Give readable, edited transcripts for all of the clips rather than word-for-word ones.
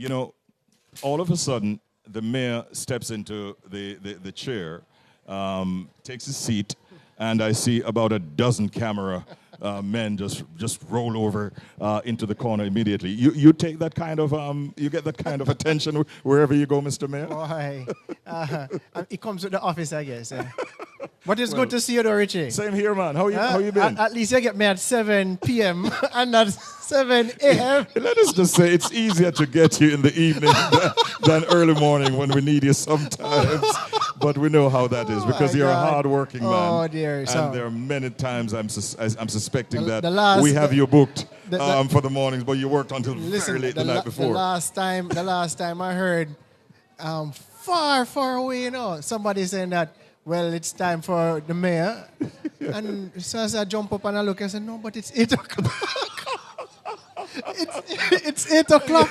You know, all of a sudden, the mayor steps into the chair, takes his seat, and I see about a dozen camera men just roll over into the corner immediately. You take that kind of you get that kind of attention wherever you go, Mr. Mayor. Boy, it comes with the office, I guess. But it's good to see you, though, Richie. Same here, man. How you been? At least you get me at 7 p.m. and not 7 a.m. Let us just say it's easier to get you in the evening than early morning when we need you sometimes. But we know how that is because you're a hard-working man. Oh, dear. And there are many times I'm suspecting that we have you booked for the mornings, but you worked until very late the night before. The last time I heard far, far away, somebody saying that, well, it's time for the mayor. And so as I jump up and I look, I said, no, but it's 8 o'clock. it's 8 o'clock.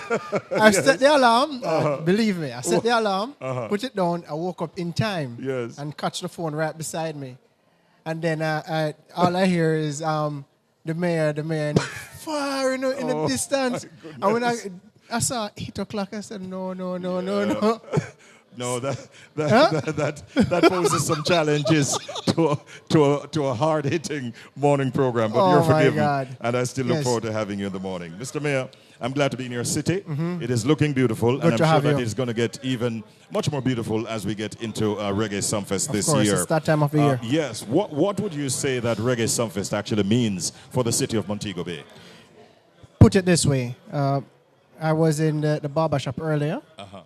I set the alarm. Believe me, I set the alarm, put it down. I woke up in time and catch the phone right beside me. And then all I hear is the mayor, far in the distance. And when I saw 8 o'clock, I said, no. No, that poses some challenges to a hard-hitting morning program. But you're forgiven, and I still look forward to having you in the morning. Mr. Mayor, I'm glad to be in your city. It is looking beautiful, and I'm sure that it's going to get even much more beautiful as we get into Reggae Sumfest this year. Of course, it's that time of the year. Yes. What would you say that Reggae Sumfest actually means for the city of Montego Bay? Put it this way. I was in the barber shop earlier,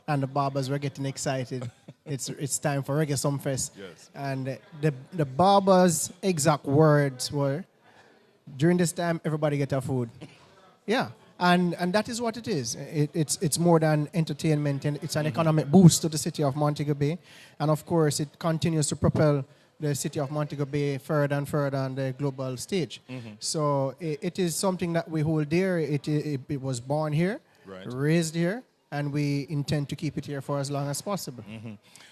and the barbers were getting excited. It's time for Reggae Sumfest. Yes. And the barbers' exact words were, during this time, everybody get our food. Yeah, and that is what it is. It's more than entertainment, and it's an economic boost to the city of Montego Bay. And of course, it continues to propel the city of Montego Bay further and further on the global stage. So it is something that we hold dear. It was born here. Right. Raised here, and we intend to keep it here for as long as possible.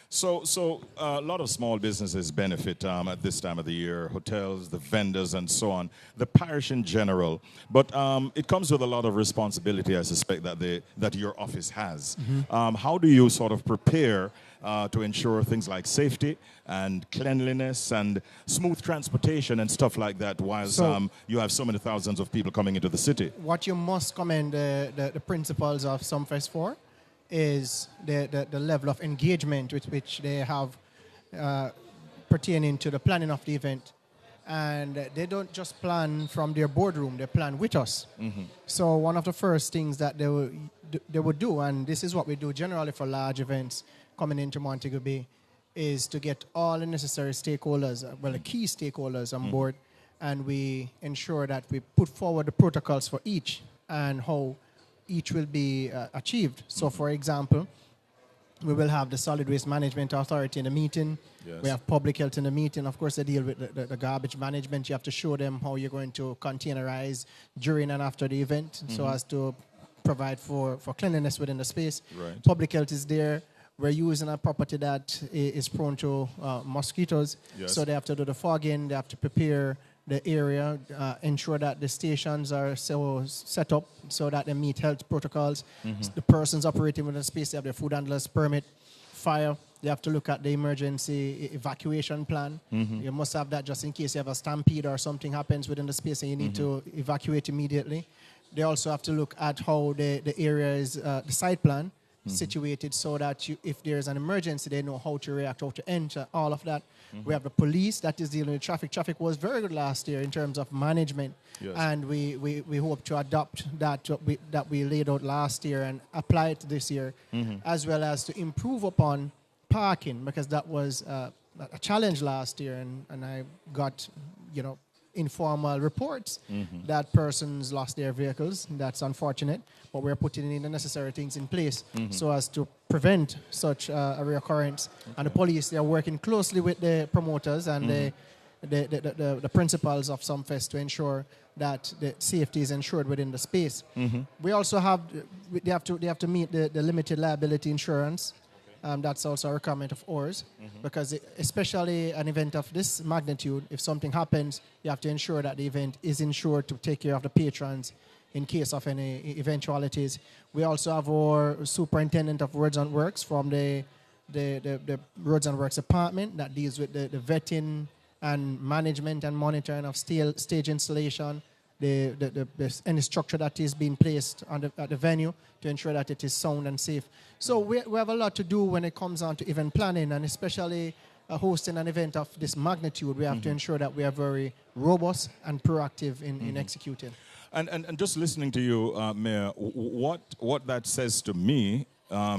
So a lot of small businesses benefit at this time of the year, hotels, the vendors, and so on, the parish in general. But it comes with a lot of responsibility, I suspect, that your office has. How do you sort of prepare to ensure things like safety and cleanliness and smooth transportation and stuff like that whilst you have so many thousands of people coming into the city? What you must commend the principals of Sumfest for is the level of engagement with which they have pertaining to the planning of the event. And they don't just plan from their boardroom, they plan with us. So one of the first things that they would do, and this is what we do generally for large events coming into Montego Bay, is to get all the necessary stakeholders, the key stakeholders on board, and we ensure that we put forward the protocols for each and how each will be achieved. So, for example, we will have the Solid Waste Management Authority in the meeting. Yes. We have Public Health in the meeting. Of course, they deal with the garbage management. You have to show them how you're going to containerize during and after the event so as to provide for cleanliness within the space. Right. Public Health is there. We're using a property that is prone to mosquitoes. Yes. So they have to do the fogging. They have to prepare the area, ensure that the stations are so set up so that they meet health protocols. The persons operating within the space, they have their food handlers permit, fire. They have to look at the emergency evacuation plan. You must have that just in case you have a stampede or something happens within the space and you need to evacuate immediately. They also have to look at how the area is, the site plan, situated so that if there's an emergency, they know how to react, how to enter, all of that. We have the police that is dealing with traffic. Traffic was very good last year in terms of management, and we hope to adopt that we laid out last year and apply it this year, as well as to improve upon parking, because that was a challenge last year, and I got, informal reports that persons lost their vehicles. That's unfortunate, but we're putting in the necessary things in place so as to prevent such a reoccurrence. And the police, they're working closely with the promoters and the principals of Sumfest to ensure that the safety is ensured within the space. We also have, they have to meet the limited liability insurance. That's also a requirement of ours, because especially an event of this magnitude, if something happens, you have to ensure that the event is insured to take care of the patrons in case of any eventualities. We also have our superintendent of roads and works from the roads and works department that deals with the vetting and management and monitoring of stage installation, any structure that is being placed at the venue to ensure that it is sound and safe. So we have a lot to do when it comes down to event planning, and especially hosting an event of this magnitude. We have to ensure that we are very robust and proactive in executing. And just listening to you, Mayor, what that says to me,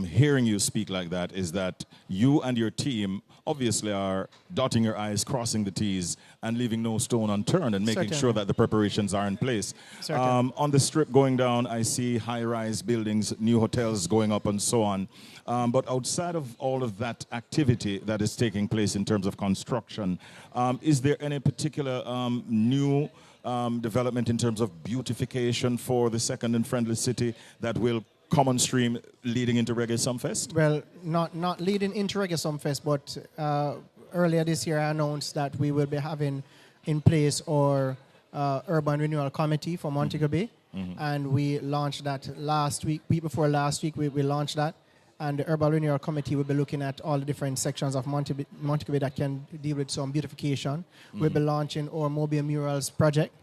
hearing you speak like that, is that you and your team obviously are dotting your I's, crossing the T's, and leaving no stone unturned and making sure that the preparations are in place. On the strip going down, I see high-rise buildings, new hotels going up, and so on. But outside of all of that activity that is taking place in terms of construction, is there any particular new development in terms of beautification for the second and friendly city that will come on stream leading into Reggae Sumfest? Well, not leading into Reggae Sumfest, but earlier this year I announced that we will be having in place our Urban Renewal Committee for Montego Bay. And we launched that last week before last week, we launched that. And the Urban Renewal Committee will be looking at all the different sections of Montego Bay that can deal with some beautification. We'll be launching our Mobile Murals project.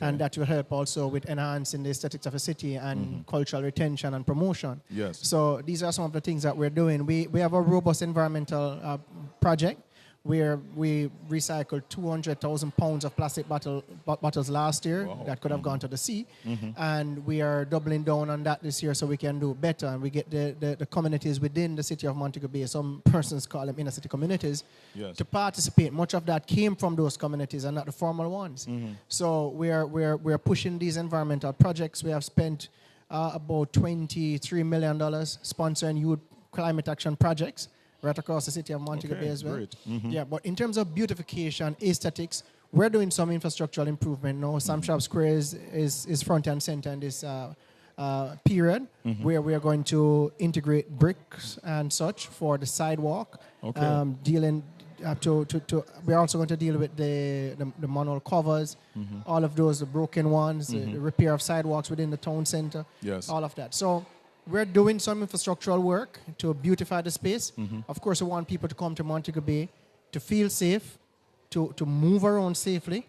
And that will help also with enhancing the aesthetics of a city and cultural retention and promotion. Yes. So these are some of the things that we're doing. We have a robust environmental project where we recycled 200,000 pounds of plastic bottles last year that could have gone to the sea. And we are doubling down on that this year so we can do better. And we get the communities within the city of Montego Bay, some persons call them inner city communities, to participate. Much of that came from those communities and not the formal ones. So we're pushing these environmental projects. We have spent about $23 million sponsoring youth climate action projects right across the city of Montego Bay as well. Great. Yeah, but in terms of beautification, aesthetics, we're doing some infrastructural improvement now. Sam Shop Square is front and center in this period where we are going to integrate bricks and such for the sidewalk. Dealing we're also going to deal with the manual covers, all of those, the broken ones, the repair of sidewalks within the town center, all of that. So we're doing some infrastructural work to beautify the space. Of course, we want people to come to Montego Bay to feel safe, to move around safely,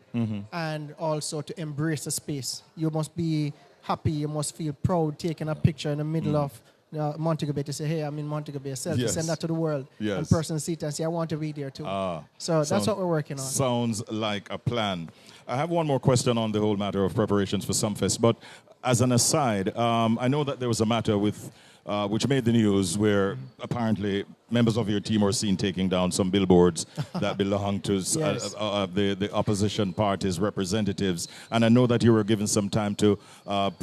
and also to embrace the space. You must be happy, you must feel proud taking a picture in the middle of Montego Bay to say, hey, I'm in Montego Bay, selfie, send that to the world. And person see it and say, I want to be there too. So that's what we're working on. Sounds like a plan. I have one more question on the whole matter of preparations for Sumfest, but as an aside, I know that there was a matter with which made the news where apparently members of your team were seen taking down some billboards that belonged to the opposition party's representatives. And I know that you were given some time to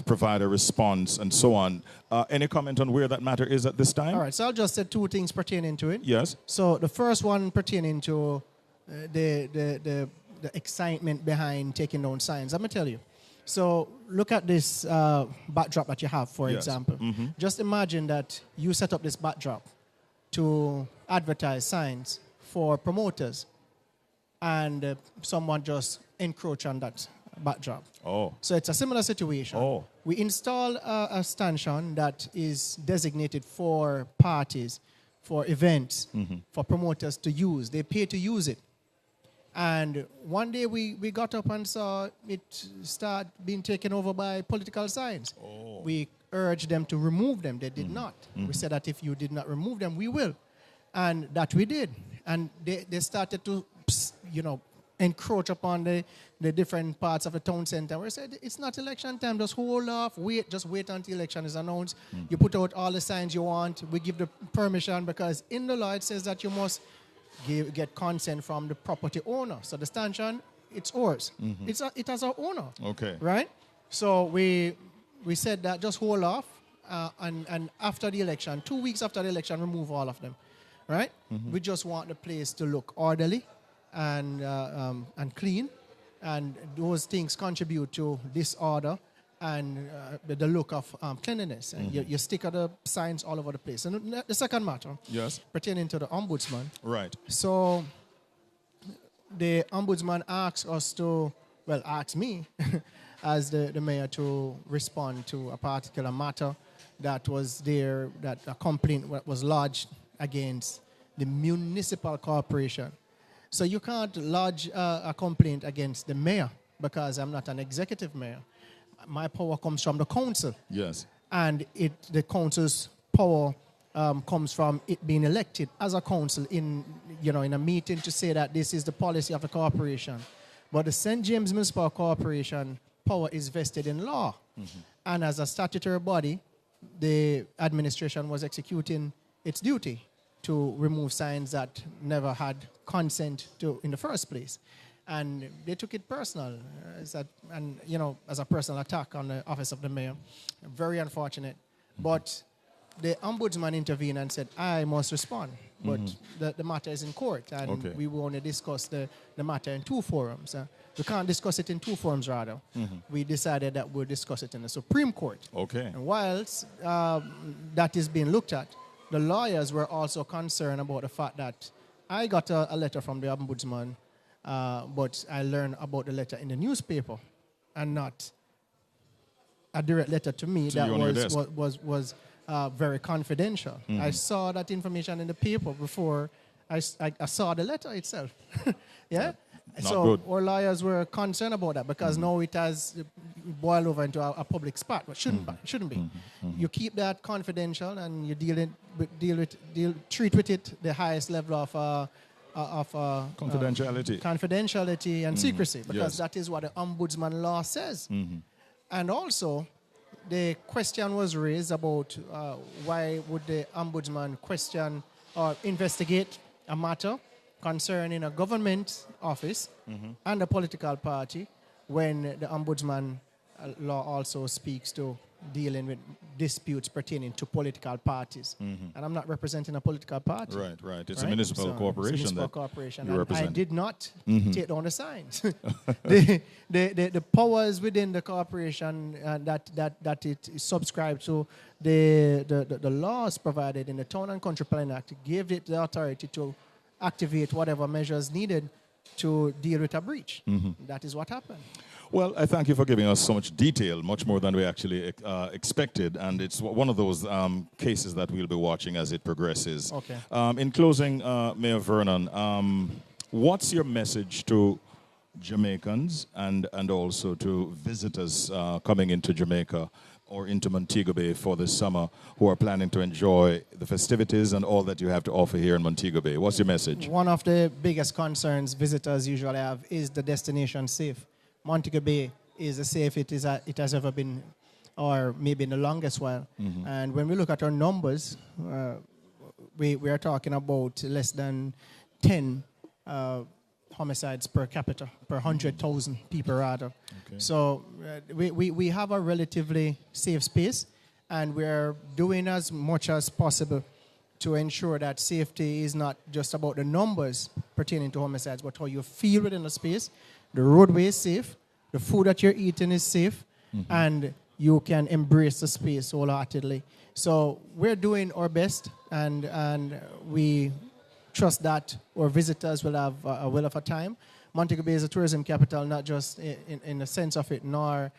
provide a response and so on. Any comment on where that matter is at this time? All right, so I'll just say two things pertaining to it. Yes. So the first one pertaining to the excitement behind taking down signs. I'm going to tell you. So look at this backdrop that you have, for example. Just imagine that you set up this backdrop to advertise signs for promoters, and someone just encroach on that backdrop. So it's a similar situation. We install a stanchion that is designated for parties, for events, for promoters to use. They pay to use it. And one day we got up and saw it start being taken over by political signs. We urged them to remove them. They did not. We said that if you did not remove them, we will. And that we did. And they started to, encroach upon the different parts of the town center. We said, it's not election time. Just hold off. Just wait until election is announced. You put out all the signs you want. We give the permission because in the law it says that you must get consent from the property owner. So the stanchion, it's ours. It has our owner. Right? So we said that just hold off and after the election, 2 weeks after the election, remove all of them. Right? We just want the place to look orderly and clean, and those things contribute to disorder and the look of cleanliness. And you stick other signs all over the place. And the second matter, pertaining to the ombudsman. Right. So the ombudsman asked me as the mayor to respond to a particular matter that was there, that a complaint was lodged against the municipal corporation. So you can't lodge a complaint against the mayor because I'm not an executive mayor. My power comes from the council. Yes. And the council's power comes from it being elected as a council in a meeting to say that this is the policy of the corporation. But the St. James Municipal Corporation power is vested in law. Mm-hmm. And as a statutory body, the administration was executing its duty to remove signs that never had consent to in the first place. And they took it personal, as a personal attack on the office of the mayor. Very unfortunate. But the ombudsman intervened and said, I must respond. But the matter is in court, and we will only discuss the matter in two forums. We can't discuss it in two forums, rather. We decided that we'll discuss it in the Supreme Court. Okay. And whilst that is being looked at, the lawyers were also concerned about the fact that I got a letter from the ombudsman, but I learned about the letter in the newspaper and not a direct letter to me that was very confidential. I saw that information in the paper before I saw the letter itself. Yeah? So good. Our lawyers were concerned about that because now it has boiled over into a public spot, but shouldn't be. You keep that confidential and you treat with it the highest level of confidentiality and secrecy, because that is what the ombudsman law says. And also, the question was raised about why would the ombudsman question or investigate a matter concerning a government office and a political party when the ombudsman law also speaks to dealing with disputes pertaining to political parties. And I'm not representing a political party. Right. It's a municipal corporation. It's a municipal corporation. You represent. I did not take down the signs. the powers within the corporation that it is subscribed to, the laws provided in the Town and Country Planning Act gave it the authority to activate whatever measures needed to deal with a breach. That is what happened. Well, I thank you for giving us so much detail, much more than we actually expected, and it's one of those cases that we'll be watching as it progresses. Okay. In closing, Mayor Vernon, what's your message to Jamaicans and also to visitors coming into Jamaica or into Montego Bay for this summer who are planning to enjoy the festivities and all that you have to offer here in Montego Bay? What's your message? One of the biggest concerns visitors usually have is the destination safe. Montego Bay is as safe it has ever been, or maybe in the longest while. And when we look at our numbers, we are talking about less than 10 homicides per capita, per 100,000 people rather. Okay. So we have a relatively safe space, and we're doing as much as possible to ensure that safety is not just about the numbers pertaining to homicides, but how you feel within the space. The roadway is safe, the food that you're eating is safe, and you can embrace the space wholeheartedly. So we're doing our best, and we trust that our visitors will have a will of a time. Montego Bay is a tourism capital, not just in the sense of it, nor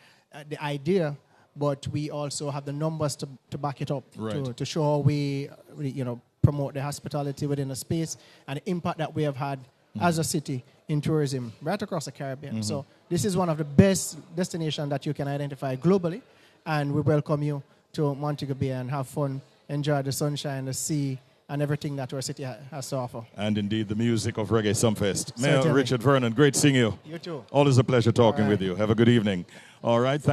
the idea, but we also have the numbers to back it up, to show how we promote the hospitality within the space and the impact that we have had as a city in tourism right across the Caribbean. So this is one of the best destinations that you can identify globally, and we welcome you to Montego Bay and have fun, enjoy the sunshine, the sea, and everything that our city has to offer. And indeed, the music of Reggae Sumfest. Mayor Richard Vernon, great seeing you. You too. Always a pleasure talking with you. Have a good evening. All right.